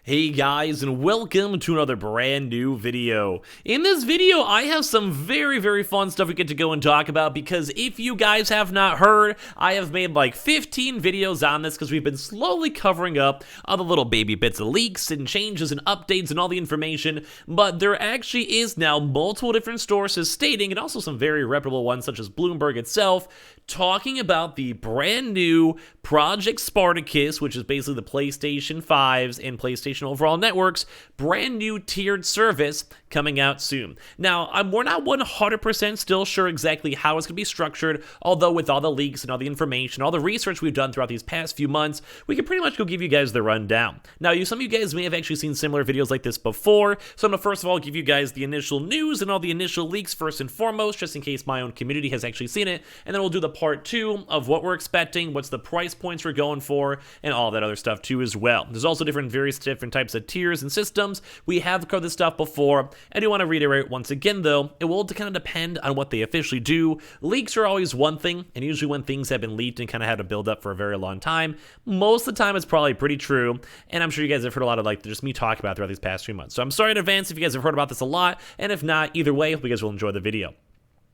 Hey guys, and welcome to another brand new video. In this video, I have some very fun stuff we get to go and talk about because if you guys have not heard, I have made like 15 videos on this because we've been slowly covering up all the little baby bits of leaks and changes and updates and all the information, but there actually is now multiple different sources stating, and also some very reputable ones such as Bloomberg itself, talking about the brand new Project Spartacus, which is basically the PlayStation 5's and PlayStation overall networks, brand new tiered service coming out soon. Now, we're not 100% still sure exactly how it's going to be structured, although with all the leaks and all the information, all the research we've done throughout these past few months, we can pretty much go give you guys the rundown. Now, some of you guys may have actually seen similar videos like this before, so I'm going to first of all give you guys the initial news and all the initial leaks first and foremost, just in case my own community has actually seen it, and then we'll do the part 2 of what we're expecting, what's the price points we're going for, and all that other stuff too as well. There's also various different types of tiers and systems. We have covered this stuff before. I do want to reiterate once again though, it will kind of depend on what they officially do. Leaks are always one thing, and usually when things have been leaked and kind of had to build up for a very long time, most of the time it's probably pretty true, and I'm sure you guys have heard a lot of just me talk about throughout these past few months. So I'm sorry in advance if you guys have heard about this a lot, and if not, either way, hope you guys will enjoy the video.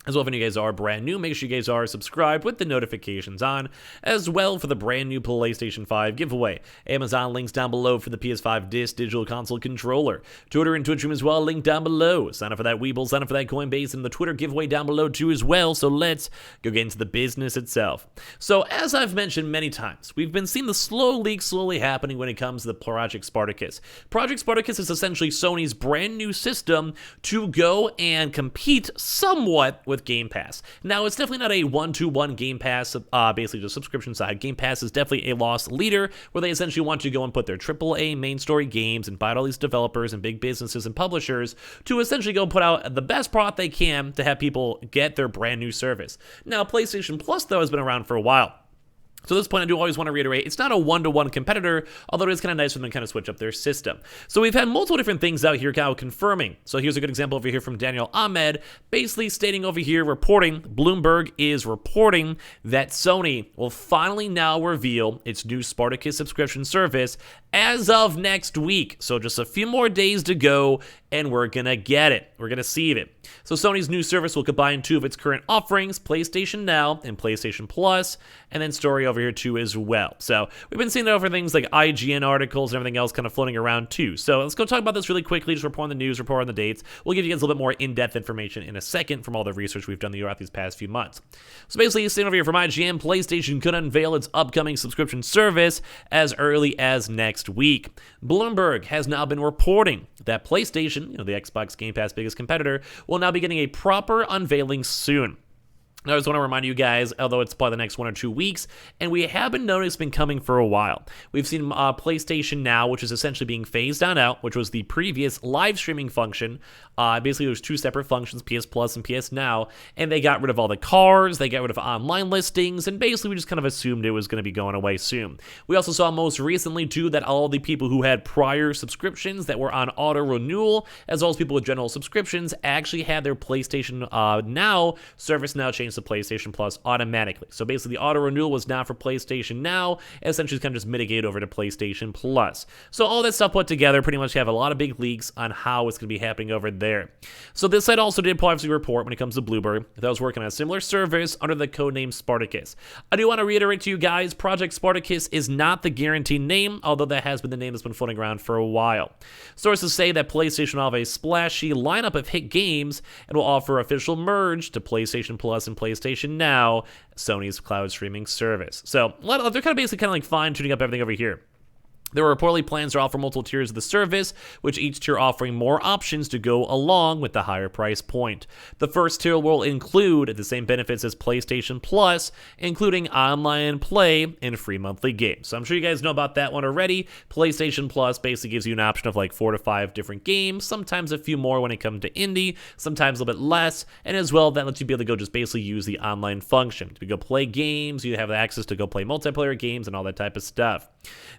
As well, if any of you guys are brand new, make sure you guys are subscribed with the notifications on, as well for the brand new PlayStation 5 giveaway. Amazon links down below for the PS5 Digital Console controller. Twitter and Twitch room as well, link down below. Sign up for that Weeble, sign up for that Coinbase, and the Twitter giveaway down below too as well. So let's go get into the business itself. So as I've mentioned many times, we've been seeing the slow leak slowly happening when it comes to the Project Spartacus. Project Spartacus is essentially Sony's brand new system to go and compete somewhat with Game Pass. Now, it's definitely not a one-to-one Game Pass, basically the subscription side. Game Pass is definitely a loss leader, where they essentially want to go and put their AAA main story games and buy all these developers and big businesses and publishers to essentially go put out the best product they can to have people get their brand new service. Now, PlayStation Plus, though, has been around for a while. So at this point, I do always want to reiterate, it's not a one-to-one competitor, although it is kind of nice for them to kind of switch up their system. So we've had multiple different things out here kind of confirming. So here's a good example over here from Daniel Ahmed, basically stating over here, Bloomberg is reporting that Sony will finally now reveal its new Spartacus subscription service as of next week. So just a few more days to go, and we're gonna get it. We're gonna see it. So Sony's new service will combine two of its current offerings, PlayStation Now and PlayStation Plus, and then story over here too as well. So we've been seeing that over things like IGN articles and everything else kind of floating around too. So let's go talk about this really quickly, just report on the news, report on the dates. We'll give you guys a little bit more in-depth information in a second from all the research we've done throughout these past few months. So basically, seeing over here from IGN, PlayStation could unveil its upcoming subscription service as early as next week. Bloomberg has now been reporting that PlayStation, the Xbox Game Pass biggest competitor, will now be getting a proper unveiling soon. I just want to remind you guys, although it's probably the next 1 or 2 weeks, and we have been noticing it's been coming for a while. We've seen PlayStation Now, which is essentially being phased out, which was the previous live streaming function. Basically, there's two separate functions, PS Plus and PS Now, and they got rid of all the cars, they got rid of online listings, and basically we just kind of assumed it was going to be going away soon. We also saw most recently, too, that all the people who had prior subscriptions that were on auto-renewal, as well as people with general subscriptions, actually had their PlayStation Now service now changed to PlayStation Plus automatically. So basically the auto renewal was now for PlayStation Now, essentially kind of just mitigated over to PlayStation Plus. So all that stuff put together, pretty much have a lot of big leaks on how it's going to be happening over there. So this site also did obviously report when it comes to Bloomberg that I was working on a similar service under the codename Spartacus. I do want to reiterate to you guys, Project Spartacus is not the guaranteed name, although that has been the name that's been floating around for a while. Sources say that PlayStation will have a splashy lineup of hit games and will offer official merge to PlayStation Plus and PlayStation Now, Sony's cloud streaming service. So they're basically like fine-tuning up everything over here. There were reportedly plans to offer multiple tiers of the service, which each tier offering more options to go along with the higher price point. The first tier will include the same benefits as PlayStation Plus, including online play and free monthly games. So I'm sure you guys know about that one already. PlayStation Plus basically gives you an option of like 4 to 5 different games, sometimes a few more when it comes to indie, sometimes a little bit less, and as well that lets you be able to go just basically use the online function. To go play games, you have access to go play multiplayer games and all that type of stuff.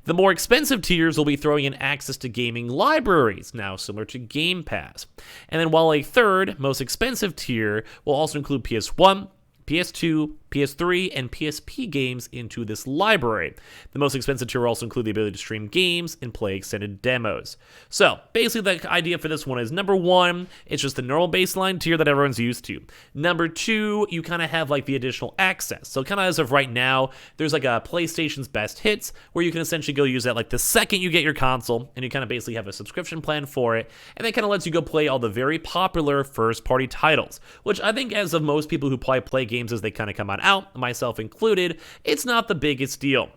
The more expensive tiers will be throwing in access to gaming libraries, now similar to Game Pass. And then while a third, most expensive tier will also include PS1, PS2, PS3, and PSP games into this library. The most expensive tier will also include the ability to stream games and play extended demos. So basically the idea for this one is, number one, it's just the normal baseline tier that everyone's used to. Number two, you kind of have like the additional access. So kind of as of right now, there's like a PlayStation's best hits where you can essentially go use that like the second you get your console, and you kind of basically have a subscription plan for it, and that kind of lets you go play all the very popular first-party titles, which I think as of most people who play games as they kind of come out, myself included, it's not the biggest deal.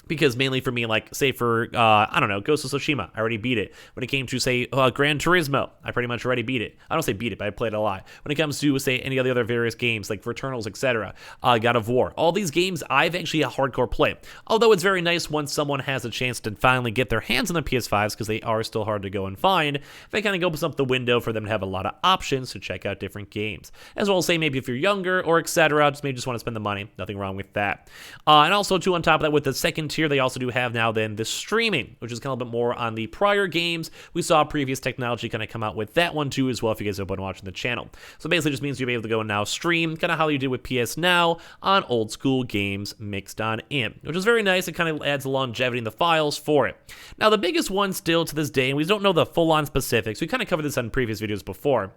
Because mainly for me, like, say for, I don't know, Ghost of Tsushima, I already beat it. When it came to, say, Gran Turismo, I pretty much already beat it. I don't say beat it, but I played it a lot. When it comes to, say, any of the other various games, like Returnals, etc., God of War, all these games, I've actually a hardcore play. Although it's very nice once someone has a chance to finally get their hands on the PS5s, because they are still hard to go and find, that kind of opens up the window for them to have a lot of options to check out different games. As well as, say, maybe if you're younger, or etc., just maybe just want to spend the money. Nothing wrong with that. And also, too, on top of that, with the second tier, they also do have now then the streaming, which is kind of a bit more on the prior games. We saw previous technology kind of come out with that one too as well, if you guys have been watching the channel. So basically just means you'll be able to go and now stream, kind of how you did with PS Now, on old school games mixed on in, which is very nice. It kind of adds the longevity in the files for it. Now the biggest one still to this day, and we don't know the full-on specifics, we kind of covered this on previous videos before,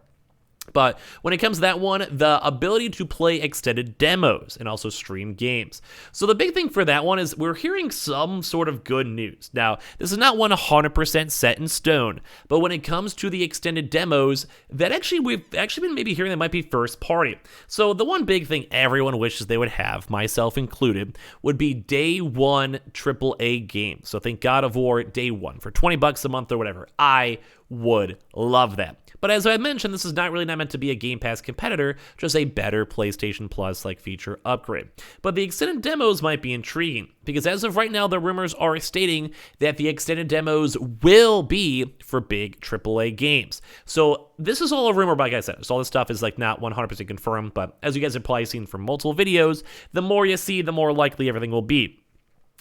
but when it comes to that one, the ability to play extended demos and also stream games. So the big thing for that one is we're hearing some sort of good news. Now, this is not 100% set in stone, but when it comes to the extended demos, that we've actually been maybe hearing that might be first party. So the one big thing everyone wishes they would have, myself included, would be day one AAA games. So think God of War day one for $20 a month or whatever. I would love that. But as I mentioned, this is not meant to be a Game Pass competitor, just a better PlayStation Plus like feature upgrade. But the extended demos might be intriguing, because as of right now, the rumors are stating that the extended demos will be for big AAA games. So this is all a rumor, like I said. So all this stuff is like not 100% confirmed, but as you guys have probably seen from multiple videos, the more you see, the more likely everything will be.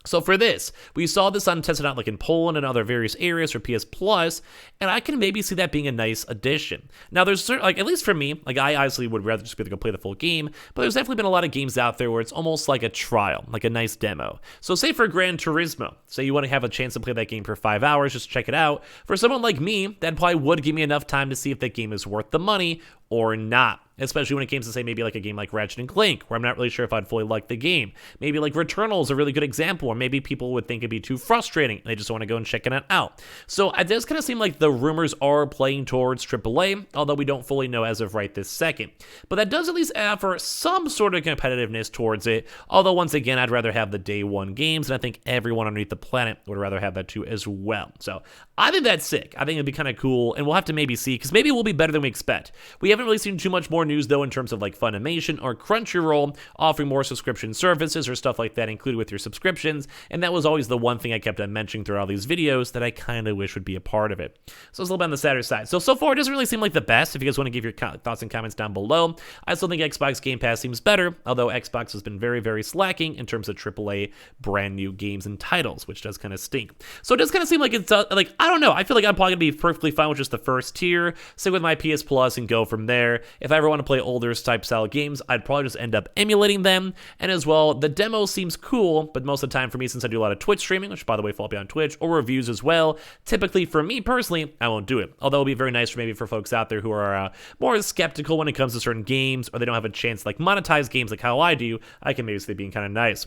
So for this, we saw this tested out like in Poland and other various areas for PS Plus, and I can maybe see that being a nice addition. Now there's certain, like, at least for me, like I honestly would rather just be able to go play the full game, but there's definitely been a lot of games out there where it's almost like a trial, like a nice demo. So say for Gran Turismo, say you want to have a chance to play that game for 5 hours, just check it out. For someone like me, that probably would give me enough time to see if that game is worth the money or not. Especially when it came to, say, maybe like a game like Ratchet and Clank, where I'm not really sure if I'd fully like the game. Maybe like Returnal is a really good example, or maybe people would think it'd be too frustrating, and they just want to go and check it out. So it does kind of seem like the rumors are playing towards AAA, although we don't fully know as of right this second. But that does at least offer some sort of competitiveness towards it, although once again, I'd rather have the day one games, and I think everyone underneath the planet would rather have that too as well. So I think that's sick. I think it'd be kind of cool, and we'll have to maybe see, because maybe it will be better than we expect. We haven't really seen too much more news, though, in terms of like Funimation or Crunchyroll offering more subscription services or stuff like that included with your subscriptions, and that was always the one thing I kept on mentioning through all these videos that I kind of wish would be a part of it. So it's a little bit on the sadder side. So far, it doesn't really seem like the best. If you guys want to give your thoughts and comments down below. I still think Xbox Game Pass seems better, although Xbox has been very, very slacking in terms of AAA brand new games and titles, which does kind of stink. So it does kind of seem like it's, like, I don't know. I feel like I'm probably going to be perfectly fine with just the first tier, stick with my PS Plus and go from there. If I ever want to play older type style games, I'd probably just end up emulating them. And as well, the demo seems cool, but most of the time for me, since I do a lot of Twitch streaming, which by the way, follow me on Twitch, or reviews as well, typically for me personally, I won't do it. Although it'll be very nice for maybe for folks out there who are more skeptical when it comes to certain games, or they don't have a chance to like monetize games like how I do, I can maybe see it being kind of nice.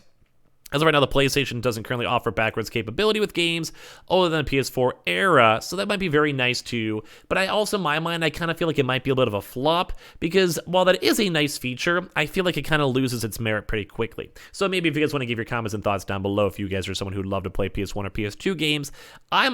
As of right now, the PlayStation doesn't currently offer backwards capability with games other than the PS4 era, so that might be very nice too. But I also, in my mind, I kind of feel like it might be a bit of a flop, because while that is a nice feature, I feel like it kind of loses its merit pretty quickly. So maybe if you guys want to give your comments and thoughts down below, if you guys are someone who'd love to play PS1 or PS2 games. I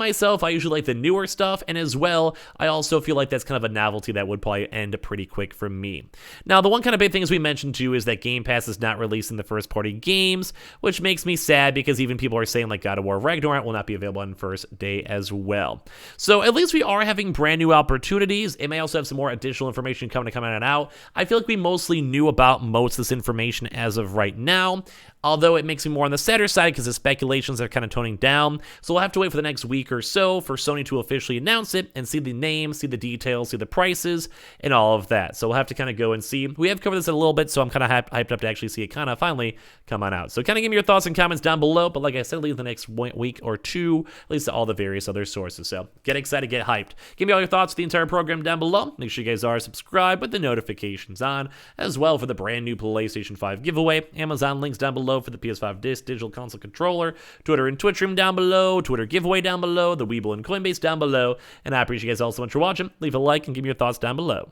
usually like the newer stuff, and as well, I also feel like that's kind of a novelty that would probably end pretty quick for me. Now, the one kind of big thing as we mentioned too is that Game Pass is not releasing the first-party games, which makes me sad, because even people are saying like God of War Ragnarok will not be available on first day as well. So at least we are having brand new opportunities. It may also have some more additional information coming out. I feel like we mostly knew about most of this information as of right now. although it makes me more on the sadder side because the speculations are kind of toning down. So we'll have to wait for the next week or so for Sony to officially announce it and see the name, see the details, see the prices, and all of that. So we'll have to kind of go and see. We have covered this a little bit, so I'm kind of hyped up to actually see it kind of finally come on out. So kind of give me your thoughts and comments down below, but like I said, leave the next week or two, at least to all the various other sources. So get excited, get hyped. Give me all your thoughts for the entire program down below. Make sure you guys are subscribed with the notifications on, as well for the brand new PlayStation 5 giveaway. Amazon links down below for the PS5 Digital Console Controller, Twitter and Twitch room down below, Twitter giveaway down below, the Weeble and Coinbase down below, and I appreciate you guys all so much for watching. Leave a like and give me your thoughts down below.